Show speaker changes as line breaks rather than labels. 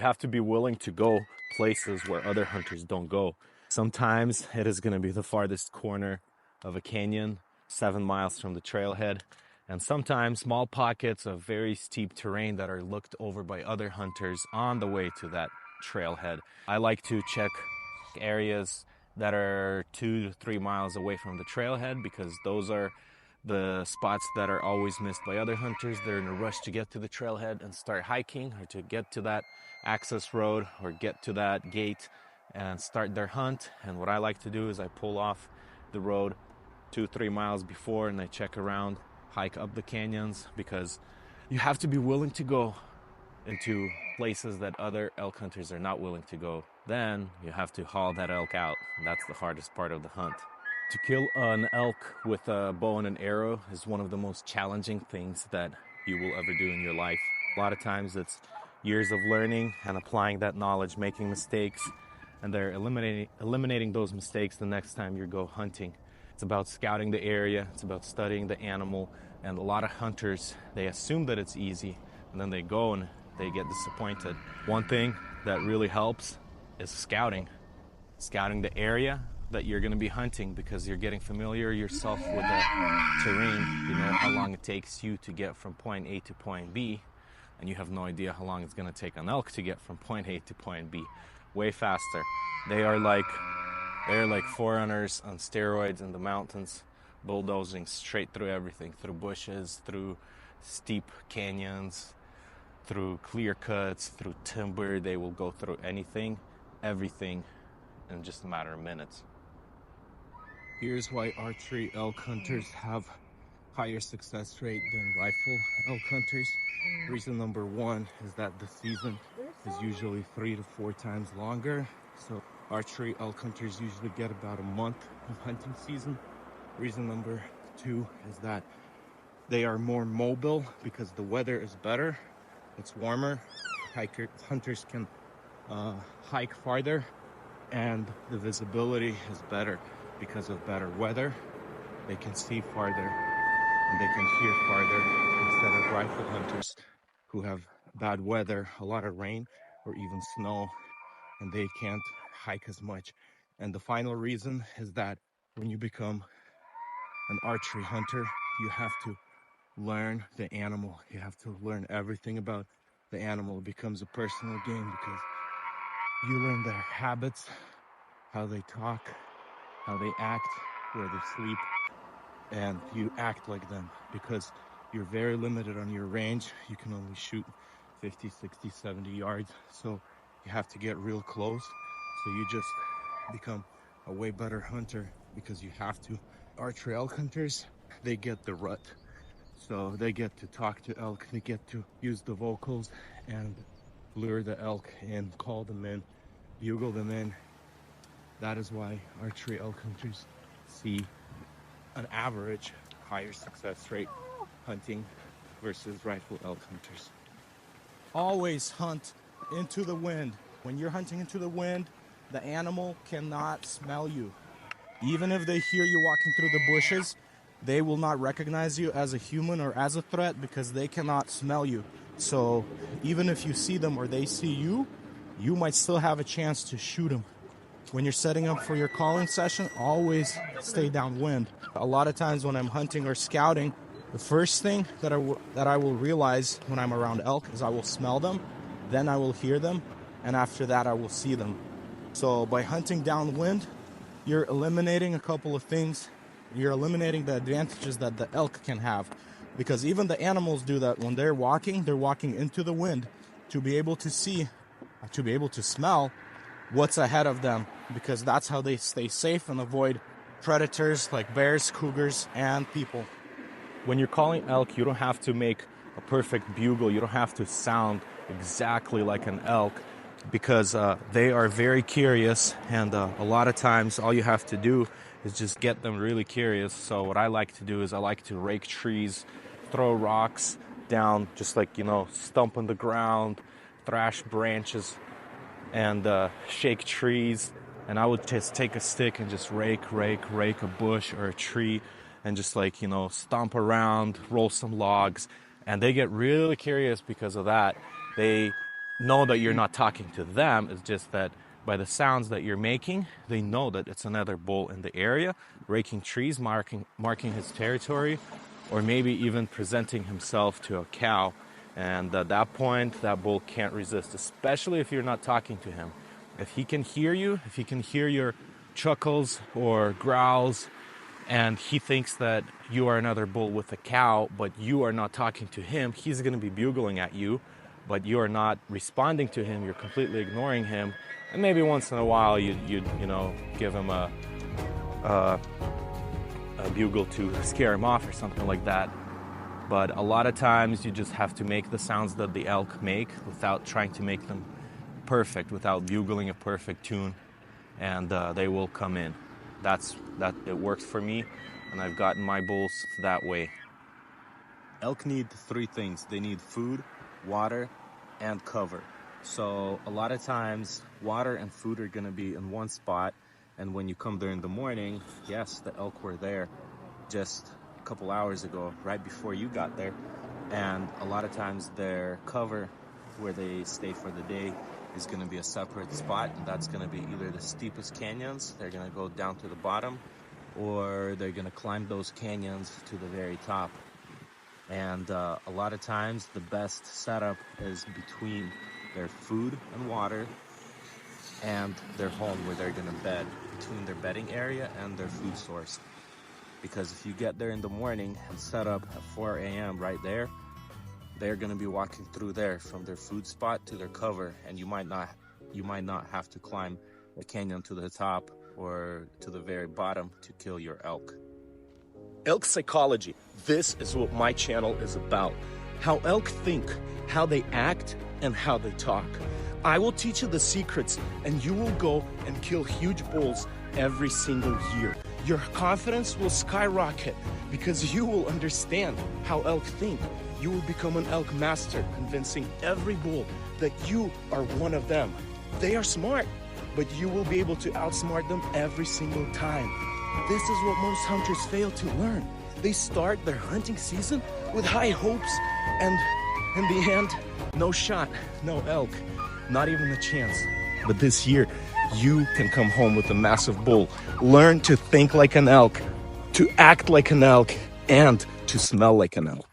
You have to be willing to go places where other hunters don't go. Sometimes it is going to be the farthest corner of a canyon, 7 miles from the trailhead, and sometimes small pockets of very steep terrain that are looked over by other hunters on the way to that trailhead. I like to check areas that are 2 to 3 miles away from the trailhead because those are the spots that are always missed by other hunters. They're in a rush to get to the trailhead and start hiking, or to get to that access road or get to that gate and start their hunt. And what I like to do is I pull off the road 2-3 miles before and I check around, hike up the canyons, because you have to be willing to go into places that other elk hunters are not willing to go. Then you have to haul that elk out. And that's the hardest part of the hunt. To kill an elk with a bow and an arrow is one of the most challenging things that you will ever do in your life. A lot of times it's years of learning and applying that knowledge, making mistakes, and they're eliminating those mistakes the next time you go hunting. It's about scouting the area, it's about studying the animal, and a lot of hunters, they assume that it's easy, and then they go and they get disappointed. One thing that really helps is scouting the area that you're going to be hunting, because you're getting familiar yourself with the terrain. You know how long it takes you to get from point A to point B, and you have no idea how long it's going to take an elk to get from point A to point B. Way faster. They're like forerunners on steroids in the mountains, bulldozing straight through everything, through bushes, through steep canyons, through clear cuts, through timber. They will go through anything, everything, in just a matter of minutes. Here's why archery elk hunters have higher success rate than rifle elk hunters. Reason number one is that the season is usually 3 to 4 times longer. So archery elk hunters usually get about a month of hunting season. Reason number two is that they are more mobile because the weather is better. It's warmer. Hunters can hike farther, and the visibility is better because of better weather. They can see farther and they can hear farther, instead of rifle hunters who have bad weather, a lot of rain or even snow, and they can't hike as much. And the final reason is that when you become an archery hunter, you have to learn the animal. You have to learn everything about the animal. It becomes a personal game because you learn their habits, how they talk, how they act, where they sleep, and you act like them because you're very limited on your range. You can only shoot 50, 60, 70 yards. So you have to get real close. So you just become a way better hunter because you have to. Archery elk hunters, they get the rut. So they get to talk to elk, they get to use the vocals and lure the elk in, call them in, bugle them in. That is why archery elk hunters see an average higher success rate hunting versus rifle elk hunters. Always hunt into the wind. When you're hunting into the wind, the animal cannot smell you. Even if they hear you walking through the bushes, they will not recognize you as a human or as a threat because they cannot smell you. So even if you see them or they see you, you might still have a chance to shoot them. When you're setting up for your calling session, always stay downwind. A lot of times when I'm hunting or scouting, the first thing that I will realize when I'm around elk is I will smell them, then I will hear them, and after that I will see them. So by hunting downwind, you're eliminating a couple of things. You're eliminating the advantages that the elk can have, because even the animals do that. When they're walking into the wind to be able to see, to be able to smell what's ahead of them, because that's how they stay safe and avoid predators like bears, cougars, and people. When you're calling elk, you don't have to make a perfect bugle. You don't have to sound exactly like an elk, because they are very curious, and a lot of times all you have to do is just get them really curious. So what I like to do is I like to rake trees, throw rocks down, just like, stump on the ground, thrash branches, and shake trees. And I would just take a stick and just rake a bush or a tree and just stomp around, roll some logs. And they get really curious because of that. They know that you're not talking to them. It's just that by the sounds that you're making, they know that it's another bull in the area, raking trees, marking his territory, or maybe even presenting himself to a cow. And at that point, that bull can't resist, especially if you're not talking to him. If he can hear you, if he can hear your chuckles or growls, and he thinks that you are another bull with a cow, but you are not talking to him, he's going to be bugling at you, but you are not responding to him, you're completely ignoring him, and maybe once in a while you know, give him a bugle to scare him off or something like that. But a lot of times you just have to make the sounds that the elk make without trying to make them perfect, without bugling a perfect tune, and they will come in. It works for me, and I've gotten my bulls that way. Elk need three things. They need food, water, and cover. So a lot of times water and food are going to be in one spot, and when you come there in the morning, yes, the elk were there just a couple hours ago, right before you got there, and a lot of times their cover where they stay for the day is going to be a separate spot, and that's going to be either the steepest canyons, they're going to go down to the bottom, or they're going to climb those canyons to the very top. And a lot of times the best setup is between their food and water and their home where they're going to bed, between their bedding area and their food source. Because if you get there in the morning and set up at 4 a.m. right there, they're going to be walking through there from their food spot to their cover, and you might not have to climb the canyon to the top or to the very bottom to kill your elk.
Elk psychology. This is what my channel is about. How elk think, how they act, and how they talk. I will teach you the secrets, and you will go and kill huge bulls every single year. Your confidence will skyrocket because you will understand how elk think. You will become an elk master, convincing every bull that you are one of them. They are smart, but you will be able to outsmart them every single time. This is what most hunters fail to learn. They start their hunting season with high hopes, and in the end, no shot, no elk, not even a chance. But this year, you can come home with a massive bull. Learn to think like an elk, to act like an elk, and to smell like an elk.